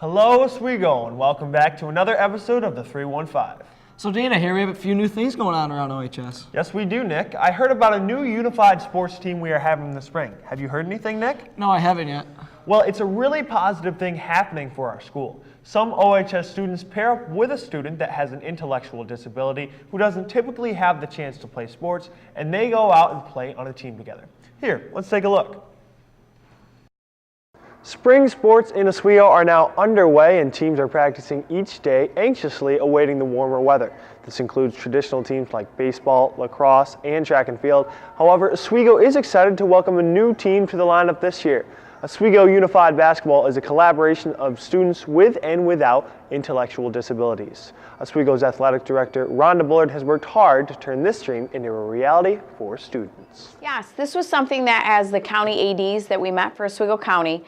Hello, Oswego, and welcome back to another episode of the 315. So Dana, here we have a few new things going on around OHS. Yes, we do, Nick. I heard about a new unified sports team we are having in the spring. Have you heard anything, Nick? No, I haven't yet. Well, it's a really positive thing happening for our school. Some OHS students pair up with a student that has an intellectual disability who doesn't typically have the chance to play sports, and they go out and play on a team together. Here, let's take a look. Spring sports in Oswego are now underway and teams are practicing each day, anxiously awaiting the warmer weather. This includes traditional teams like baseball, lacrosse, and track and field. However, Oswego is excited to welcome a new team to the lineup this year. Oswego Unified Basketball is a collaboration of students with and without intellectual disabilities. Oswego's athletic director, Rhonda Bullard, has worked hard to turn this dream into a reality for students. Yes, this was something that as the county ADs that we met for Oswego County,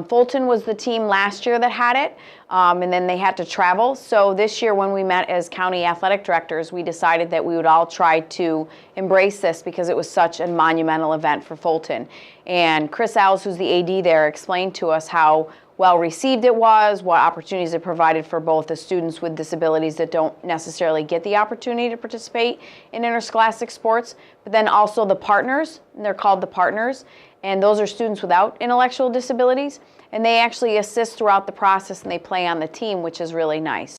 Fulton was the team last year that had it, and then they had to travel. So this year when we met as county athletic directors, we decided that we would all try to embrace this because it was such a monumental event for Fulton. And Chris Alves, who's the AD there, explained to us how well received it was, what opportunities it provided for both the students with disabilities that don't necessarily get the opportunity to participate in interscholastic sports, but then also the partners, and they're called the partners, and those are students without intellectual disabilities, and they actually assist throughout the process and they play on the team, which is really nice.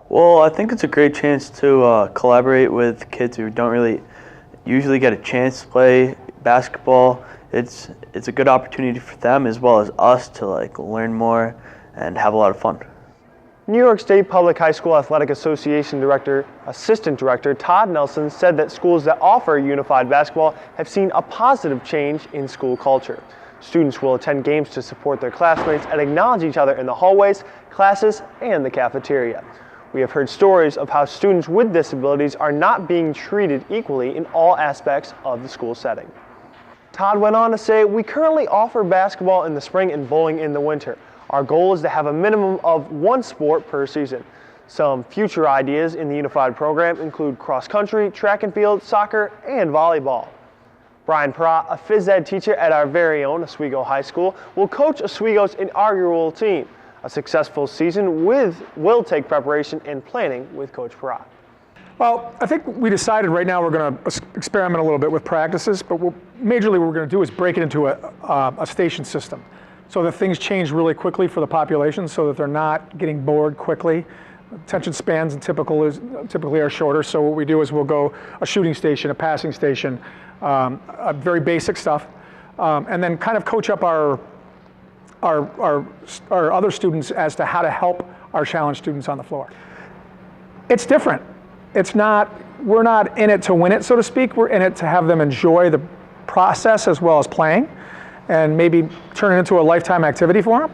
Well, I think it's a great chance to collaborate with kids who don't really usually get a chance to play basketball. It's a good opportunity for them as well as us to learn more and have a lot of fun. New York State Public High School Athletic Association Assistant Director Todd Nelson said that schools that offer unified basketball have seen a positive change in school culture. Students will attend games to support their classmates and acknowledge each other in the hallways, classes, and the cafeteria. We have heard stories of how students with disabilities are not being treated equally in all aspects of the school setting. Todd went on to say, "We currently offer basketball in the spring and bowling in the winter. Our goal is to have a minimum of one sport per season. Some future ideas in the unified program include cross country, track and field, soccer, and volleyball." Brian Peratt, a phys ed teacher at our very own Oswego High School, will coach Oswego's inaugural team. A successful season will take preparation and planning with Coach Peratt. Well, I think we decided right now we're going to experiment a little bit with practices, but majorly what we're going to do is break it into a station system so that things change really quickly for the population so that they're not getting bored quickly. Attention spans typically are shorter, so what we do is we'll go a shooting station, a passing station, very basic stuff, and then kind of coach up our other students as to how to help our challenged students on the floor. It's different. We're not in it to win it, so to speak. We're in it to have them enjoy the process as well as playing and maybe turn it into a lifetime activity for them.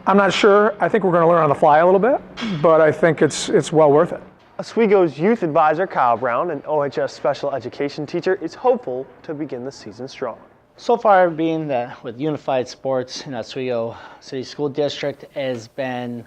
I'm not sure. I think we're going to learn on the fly a little bit, but I think it's well worth it. Oswego's youth advisor, Kyle Brown, an OHS special education teacher, is hopeful to begin the season strong. So far, being that with unified sports in Oswego City School District has been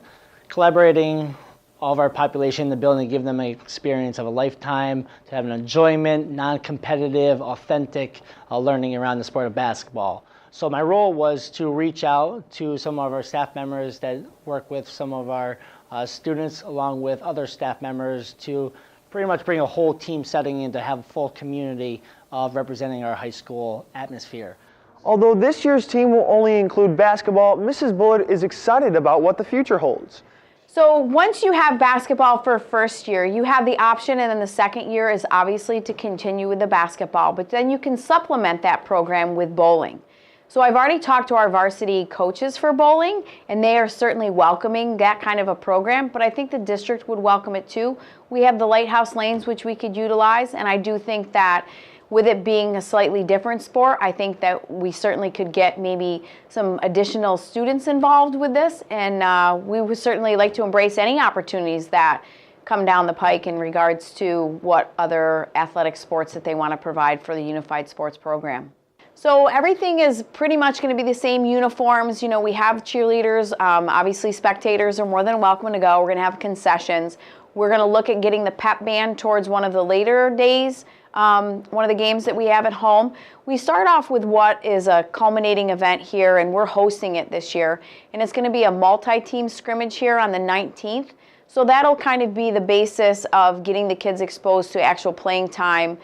collaborating all of our population in the building to give them an experience of a lifetime, to have an enjoyment, non-competitive, authentic learning around the sport of basketball. So my role was to reach out to some of our staff members that work with some of our students along with other staff members to pretty much bring a whole team setting in to have a full community of representing our high school atmosphere. Although this year's team will only include basketball, Mrs. Bullard is excited about what the future holds. So once you have basketball for first year, you have the option, and then the second year is obviously to continue with the basketball, but then you can supplement that program with bowling. So I've already talked to our varsity coaches for bowling, and they are certainly welcoming that kind of a program, but I think the district would welcome it too. We have the Lighthouse Lanes, which we could utilize, and I do think that with it being a slightly different sport, I think that we certainly could get maybe some additional students involved with this, and we would certainly like to embrace any opportunities that come down the pike in regards to what other athletic sports that they want to provide for the Unified Sports Program. So everything is pretty much going to be the same uniforms. You know, we have cheerleaders. Obviously, spectators are more than welcome to go. We're going to have concessions. We're going to look at getting the pep band towards one of the later days one of the games that we have at home. We start off with what is a culminating event here, and we're hosting it this year. And it's going to be a multi-team scrimmage here on the 19th. So that'll kind of be the basis of getting the kids exposed to actual playing time,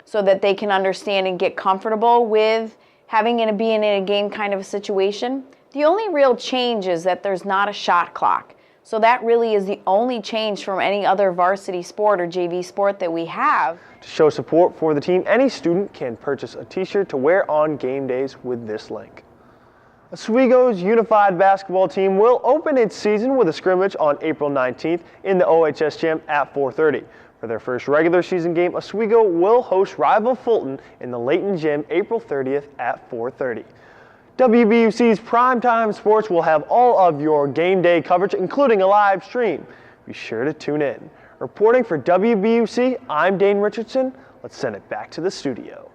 so that they can understand and get comfortable with having it be in a game kind of a situation. The only real change is that there's not a shot clock. So that really is the only change from any other varsity sport or JV sport that we have. To show support for the team, any student can purchase a t-shirt to wear on game days with this link. Oswego's unified basketball team will open its season with a scrimmage on April 19th in the OHS Gym at 4:30. For their first regular season game, Oswego will host rival Fulton in the Layton Gym April 30th at 4:30. WBUC's Primetime Sports will have all of your game day coverage, including a live stream. Be sure to tune in. Reporting for WBUC, I'm Dane Richardson. Let's send it back to the studio.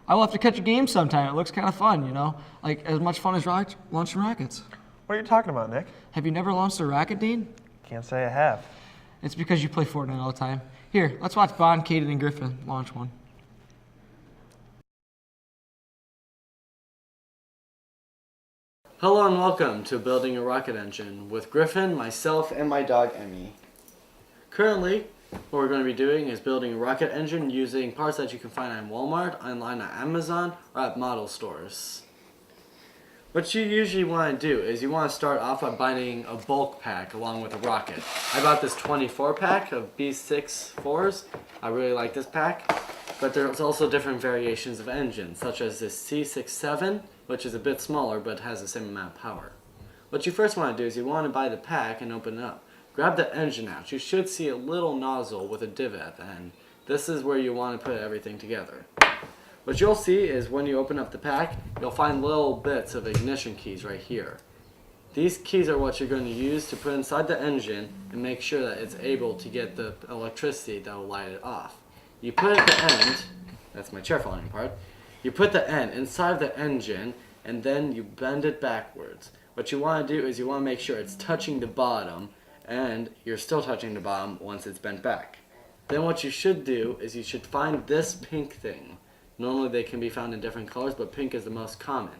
I will have to catch a game sometime. It looks kind of fun, you know? Like as much fun as launching rockets. What are you talking about, Nick? Have you never launched a rocket, Dean? Can't say I have. It's because you play Fortnite all the time. Here, let's watch Bond, Caden, and Griffin launch one. Hello and welcome to Building a Rocket Engine with Griffin, myself, and my dog Emmy. Currently, what we're going to be doing is building a rocket engine using parts that you can find on Walmart, online at Amazon, or at model stores. What you usually want to do is you want to start off by buying a bulk pack along with a rocket. I bought this 24 pack of B64s. I really like this pack, but there's also different variations of engines, such as this C67, which is a bit smaller but has the same amount of power. What you first want to do is you want to buy the pack and open it up. Grab the engine out. You should see a little nozzle with a divot at the end. This is where you want to put everything together. What you'll see is when you open up the pack, you'll find little bits of ignition keys right here. These keys are what you're going to use to put inside the engine and make sure that it's able to get the electricity that will light it off. You put at the end, that's my chair falling apart, you put the end inside the engine and then you bend it backwards. What you want to do is you want to make sure it's touching the bottom, and you're still touching the bottom once it's bent back. Then what you should do is you should find this pink thing. Normally they can be found in different colors, but pink is the most common.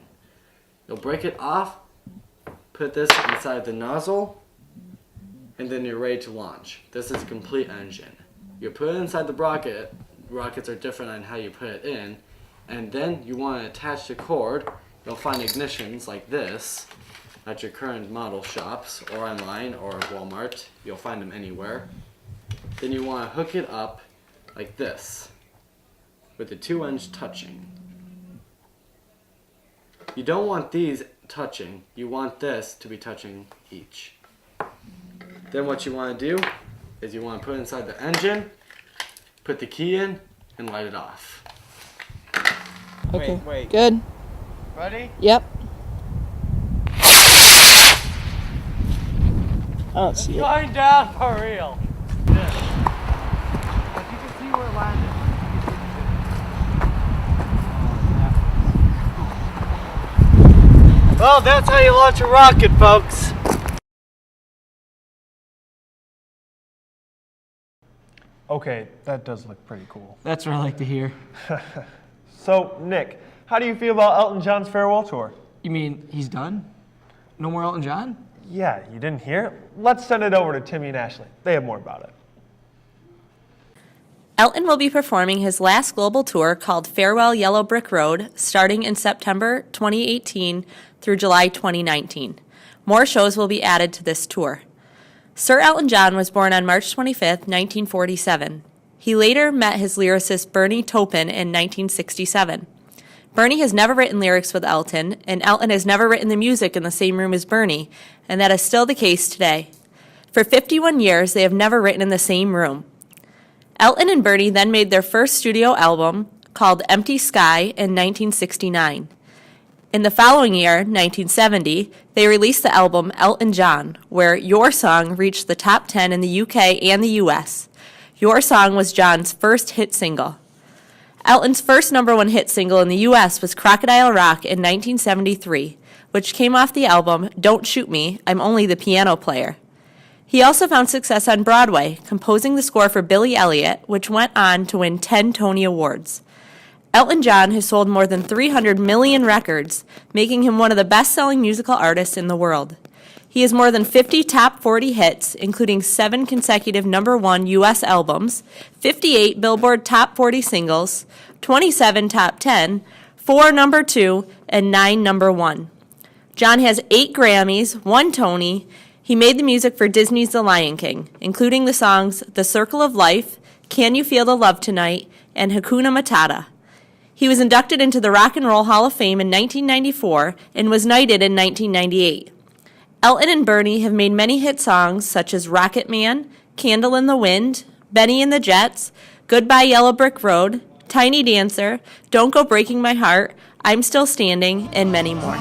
You'll break it off, put this inside the nozzle, and then you're ready to launch. This is a complete engine. You put it inside the rocket. Rockets are different on how you put it in. And then you want to attach the cord. You'll find ignitions like this at your current model shops or online or Walmart. You'll find them anywhere. Then you want to hook it up like this with the two ends touching. You don't want these touching. You want this to be touching each. Then what you want to do is you want to put it inside the engine, put the key in, and light it off. Okay. Wait. Good. Ready? Yep. I don't see it. Going down for real. Yeah. But you can see where it landed. Well, that's how you launch a rocket, folks. Okay, that does look pretty cool. That's what I like to hear. So, Nick, how do you feel about Elton John's farewell tour? You mean he's done? No more Elton John? Yeah, you didn't hear? Let's send it over to Timmy and Ashley. They have more about it. Elton will be performing his last global tour called Farewell Yellow Brick Road, starting in September 2018 through July 2019. More shows will be added to this tour. Sir Elton John was born on March 25, 1947. He later met his lyricist Bernie Taupin in 1967. Bernie has never written lyrics with Elton, and Elton has never written the music in the same room as Bernie, and that is still the case today. For 51 years, they have never written in the same room. Elton and Bernie then made their first studio album, called Empty Sky, in 1969. In the following year, 1970, they released the album Elton John, where Your Song reached the top 10 in the UK and the US. Your Song was John's first hit single. Elton's first #1 hit single in the US was Crocodile Rock in 1973, which came off the album Don't Shoot Me, I'm Only the Piano Player. He also found success on Broadway, composing the score for Billy Elliot, which went on to win 10 Tony Awards. Elton John has sold more than 300 million records, making him one of the best-selling musical artists in the world. He has more than 50 top 40 hits, including 7 consecutive #1 U.S. albums, 58 Billboard Top 40 singles, 27 Top 10, 4 #2, and 9 #1. John has 8 Grammys, 1 Tony. He made the music for Disney's The Lion King, including the songs The Circle of Life, Can You Feel the Love Tonight, and Hakuna Matata. He was inducted into the Rock and Roll Hall of Fame in 1994 and was knighted in 1998. Elton and Bernie have made many hit songs such as Rocket Man, Candle in the Wind, Benny and the Jets, Goodbye Yellow Brick Road, Tiny Dancer, Don't Go Breaking My Heart, I'm Still Standing, and many more.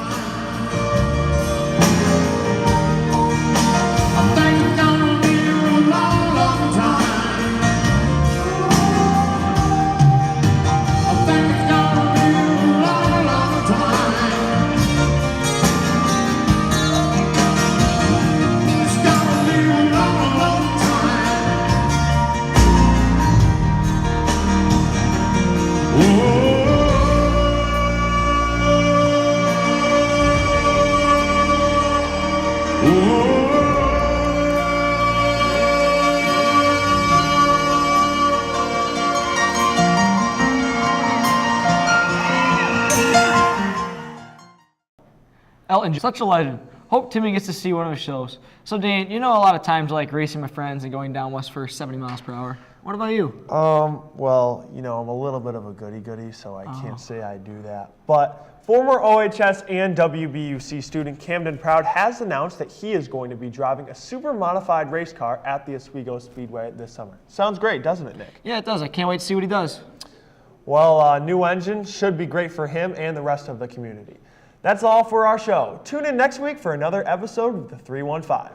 Elton, such a legend. Hope Timmy gets to see one of his shows. So Dan, you know a lot of times I like racing my friends and going down West First 70 miles per hour. What about you? Well, you know, I'm a little bit of a goody-goody, so I can't say I do that. But former OHS and WBUC student Camden Proud has announced that he is going to be driving a super modified race car at the Oswego Speedway this summer. Sounds great, doesn't it, Nick? Yeah, it does. I can't wait to see what he does. Well, new engine should be great for him and the rest of the community. That's all for our show. Tune in next week for another episode of the 315.